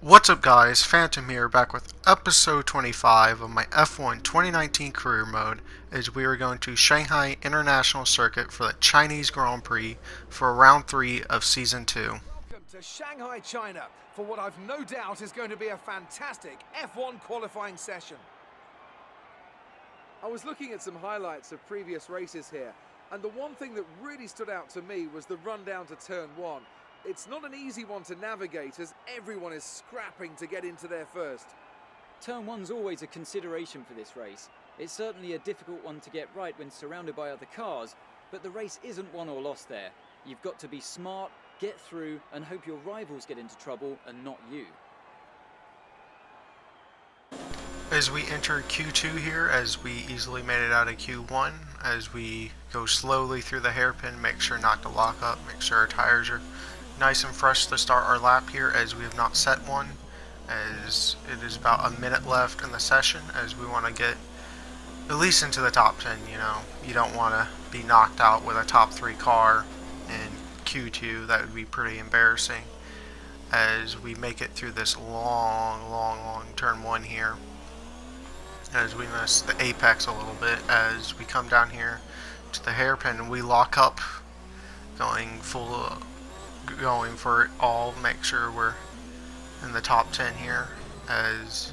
What's up guys, Phantom here, back with episode 25 of my F1 2019 career mode, as we are going to Shanghai International Circuit for the Chinese Grand Prix for round 3 of season 2. Welcome to Shanghai, China, for what I've no doubt is going to be a fantastic F1 qualifying session. I was looking at some highlights of previous races here, and the one thing that really stood out to me was the run down to turn 1. It's not an easy one to navigate as everyone is scrapping to get into there first. Turn 1's always a consideration for this race. It's certainly a difficult one to get right when surrounded by other cars, but the race isn't won or lost there. You've got to be smart, get through, and hope your rivals get into trouble and not you. As we enter Q2 here, as we easily made it out of Q1, as we go slowly through the hairpin, make sure not to lock up, make sure our tires are nice and fresh to start our lap here, as we have not set one, as it is about a minute left in the session, as we want to get at least into the top 10. You don't want to be knocked out with a top 3 car in Q2. That would be pretty embarrassing, as we make it through this long turn 1 here, as we miss the apex a little bit, as we come down here to the hairpin and we lock up, going for it all, make sure we're in the top 10 here, as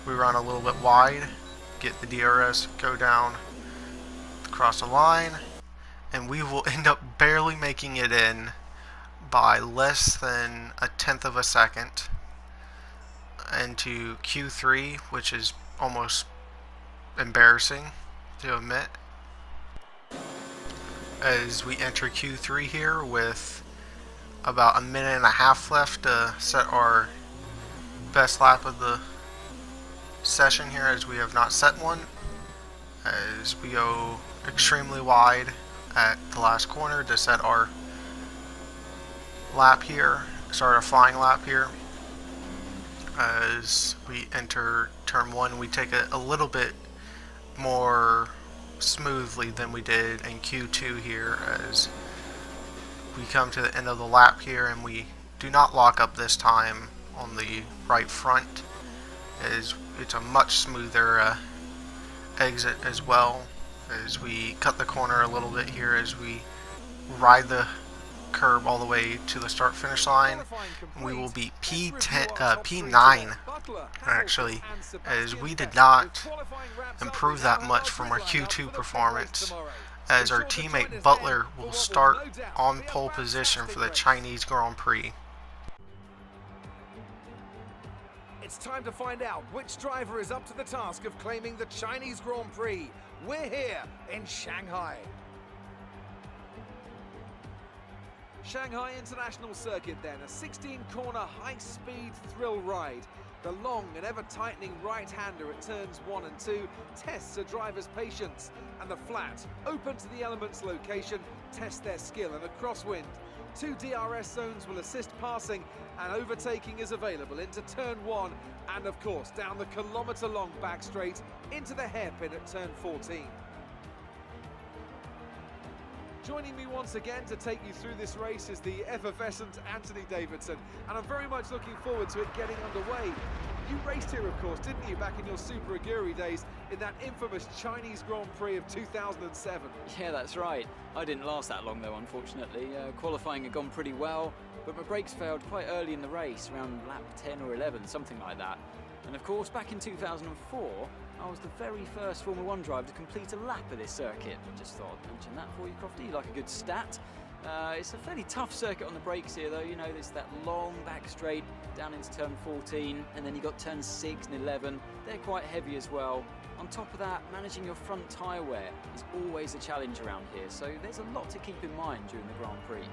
we run a little bit wide, get the DRS, go down across the line, and we will end up barely making it in by less than a tenth of a second into Q3, which is almost embarrassing to admit, as we enter Q3 here with about a minute and a half left to set our best lap of the session here, as we have not set one, as we go extremely wide at the last corner to set our lap here, start a flying lap here. As we enter turn 1, we take it a little bit more smoothly than we did in Q2 here, as we come to the end of the lap here and we do not lock up this time on the right front, as it's a much smoother exit as well, as we cut the corner a little bit here, as we ride the curb all the way to the start finish line. We will be P9 actually, as we did not improve that much from our Q2 performance, as our teammate Butler will start on pole position for the Chinese Grand Prix. It's time to find out which driver is up to the task of claiming the Chinese Grand Prix. We're here in Shanghai. Shanghai International Circuit then, a 16-corner high-speed thrill ride. The long and ever-tightening right-hander at turns 1 and 2 tests a driver's patience, and the flat, open to the elements location, tests their skill in a crosswind. 2 DRS zones will assist passing, and overtaking is available into turn 1, and of course down the kilometre-long back straight into the hairpin at turn 14. Joining me once again to take you through this race is the effervescent Anthony Davidson, and I'm very much looking forward to it getting underway. You raced here, of course, didn't you, back in your Super Aguri days in that infamous Chinese Grand Prix of 2007? Yeah, that's right. I didn't last that long though, unfortunately. Qualifying had gone pretty well, but my brakes failed quite early in the race, around lap 10 or 11, something like that. And of course, back in 2004, I was the very first Formula 1 driver to complete a lap of this circuit. Just thought I'd mention that for you, Crofty. You like a good stat. It's a fairly tough circuit on the brakes here, though. There's that long back straight down into turn 14, and then you got turns 6 and 11. They're quite heavy as well. On top of that, managing your front tyre wear is always a challenge around here, so there's a lot to keep in mind during the Grand Prix.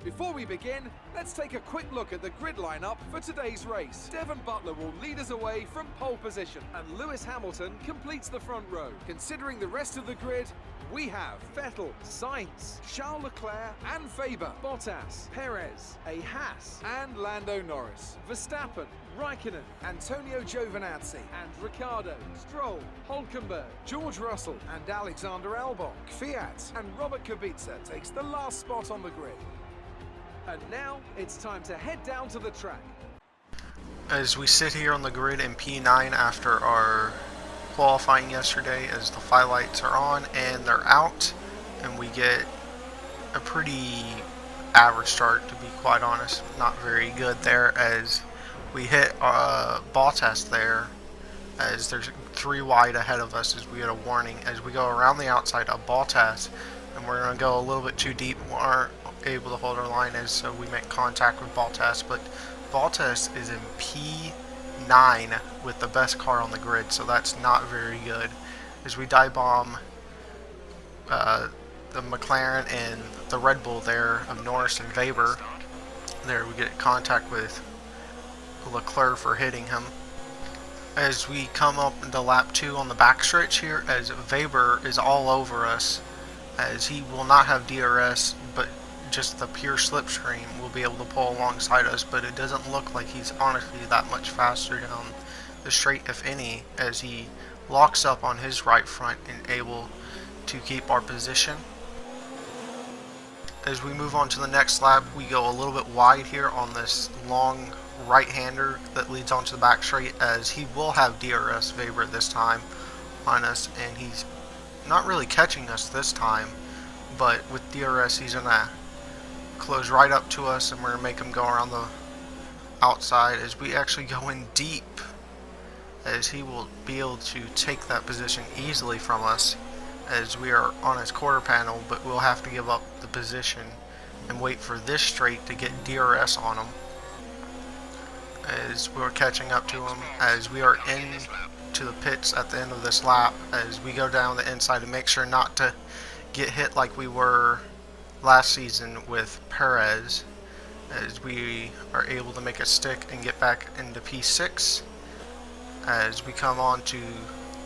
Before we begin, let's take a quick look at the grid lineup for today's race. Devon Butler will lead us away from pole position, and Lewis Hamilton completes the front row. Considering the rest of the grid, we have Vettel, Sainz, Charles Leclerc and Faber, Bottas, Perez, a Haas and Lando Norris, Verstappen, Raikkonen, Antonio Giovinazzi and Ricciardo, Stroll, Hülkenberg, George Russell and Alexander Albon, Fiat and Robert Kubica takes the last spot on the grid. And now it's time to head down to the track. As we sit here on the grid in P9 after our qualifying yesterday, as the fly lights are on and they're out, and we get a pretty average start, to be quite honest. Not very good there, as we hit Bottas there, as there's 3 wide ahead of us, as we get a warning as we go around the outside of Bottas, and we're going to go a little bit too deep. We aren't able to hold our line, as so we make contact with Bottas, but Bottas is in P9 with the best car on the grid, so that's not very good. As we dive bomb the McLaren and the Red Bull there of Norris and Weber. There we get contact with Leclerc for hitting him. As we come up into lap 2 on the backstretch here, as Weber is all over us, as he will not have DRS, but just the pure slipstream will be able to pull alongside us, but it doesn't look like he's honestly that much faster down the straight, if any, as he locks up on his right front and able to keep our position. As we move on to the next lap, we go a little bit wide here on this long right-hander that leads onto the back straight, as he will have DRS Weber this time on us, and he's not really catching us this time, but with DRS he's gonna close right up to us, and we're gonna make him go around the outside as we actually go in deep, as he will be able to take that position easily from us, as we are on his quarter panel, but we'll have to give up the position and wait for this straight to get DRS on him, as we're catching up to him, as we are into the pits at the end of this lap, as we go down the inside to make sure not to get hit like we were last season with Perez, as we are able to make a stick and get back into P6. As we come on to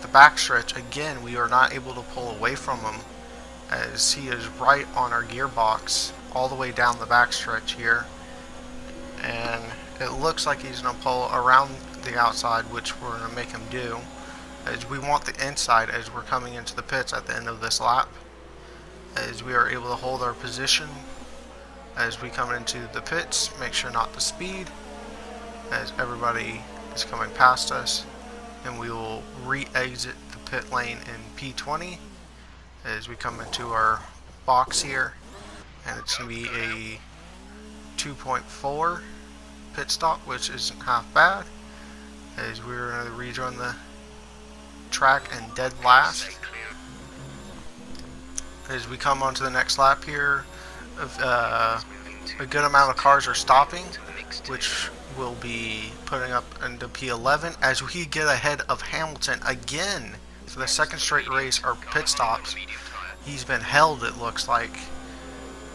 the backstretch again, we are not able to pull away from him, as he is right on our gearbox all the way down the backstretch here, and it looks like he's going to pull around the outside, which we're going to make him do, as we want the inside as we're coming into the pits at the end of this lap, as we are able to hold our position as we come into the pits, make sure not to speed, as everybody is coming past us, and we will re-exit the pit lane in P20 as we come into our box here, and it's going to be a 2.4 pit stop, which isn't half bad, as we're going to rejoin the track and dead last. As we come on to the next lap here, a good amount of cars are stopping, which will be putting up into P11 as we get ahead of Hamilton again for the second straight race. Our pit stops, he's been held, it looks like,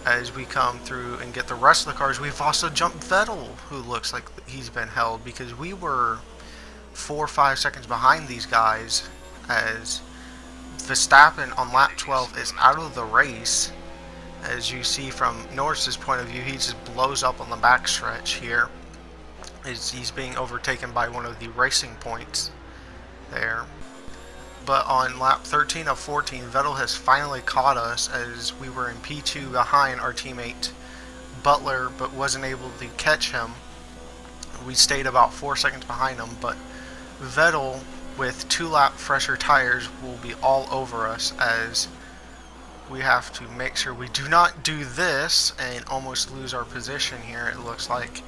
as we come through and get the rest of the cars. We've also jumped Vettel, who looks like he's been held, because we were 4 or 5 seconds behind these guys, as Verstappen on lap 12 is out of the race. As you see from Norris's point of view, he just blows up on the backstretch here, as he's being overtaken by one of the racing points there. But on lap 13 of 14, Vettel has finally caught us, as we were in P2 behind our teammate Butler, but wasn't able to catch him. We stayed about 4 seconds behind him, but Vettel with 2 lap fresher tires will be all over us, as we have to make sure we do not do this and almost lose our position here, it looks like,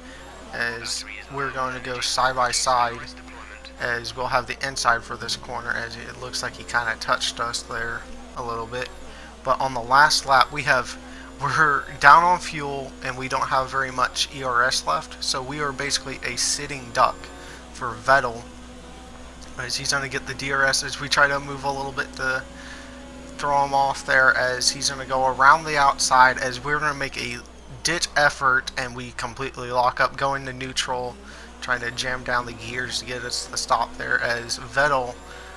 as we're going to go side by side, as we'll have the inside for this corner, as it looks like he kind of touched us there a little bit. But on the last lap, we're down on fuel and we don't have very much ERS left, so we are basically a sitting duck for Vettel, as he's going to get the DRS as we try to move a little bit to throw him off there, as he's going to go around the outside, as we're going to make a ditch effort and we completely lock up, going to neutral, trying to jam down the gears to get us the stop there, as Vettel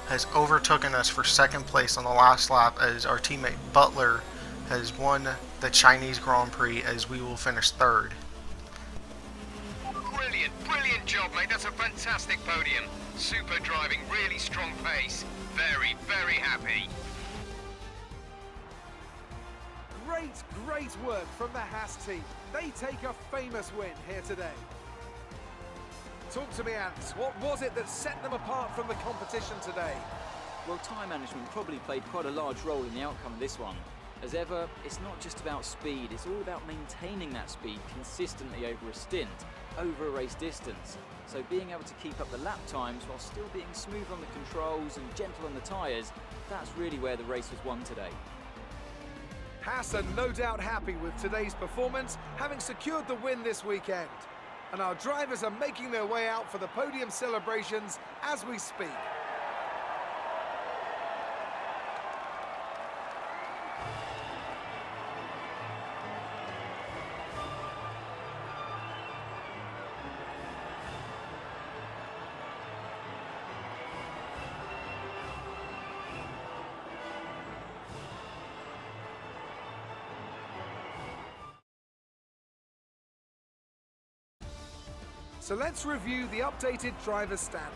has overtaken us for second place on the last lap, as our teammate Butler has won the Chinese Grand Prix, as we will finish third. Brilliant job, mate. That's a fantastic podium. Super driving, really strong pace. Very happy. Great work from the Haas team. They take a famous win here today. Talk to me, Ant. What was it that set them apart from the competition today? Well, time management probably played quite a large role in the outcome of this one. As ever, it's not just about speed, it's all about maintaining that speed consistently over a stint, over a race distance. So being able to keep up the lap times while still being smooth on the controls and gentle on the tyres, that's really where the race was won today. Haas are no doubt happy with today's performance, having secured the win this weekend. And our drivers are making their way out for the podium celebrations as we speak. So let's review the updated driver standings.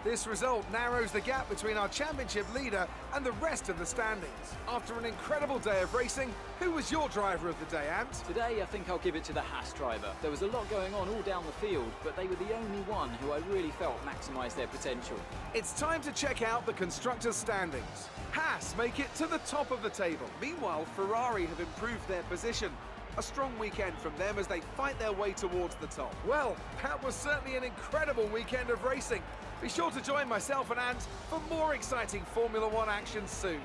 This result narrows the gap between our championship leader and the rest of the standings. After an incredible day of racing, who was your driver of the day, Ant? Today, I think I'll give it to the Haas driver. There was a lot going on all down the field, but they were the only one who I really felt maximised their potential. It's time to check out the constructors' standings. Haas make it to the top of the table. Meanwhile, Ferrari have improved their position. A strong weekend from them as they fight their way towards the top. Well, that was certainly an incredible weekend of racing. Be sure to join myself and Ant for more exciting Formula One action soon.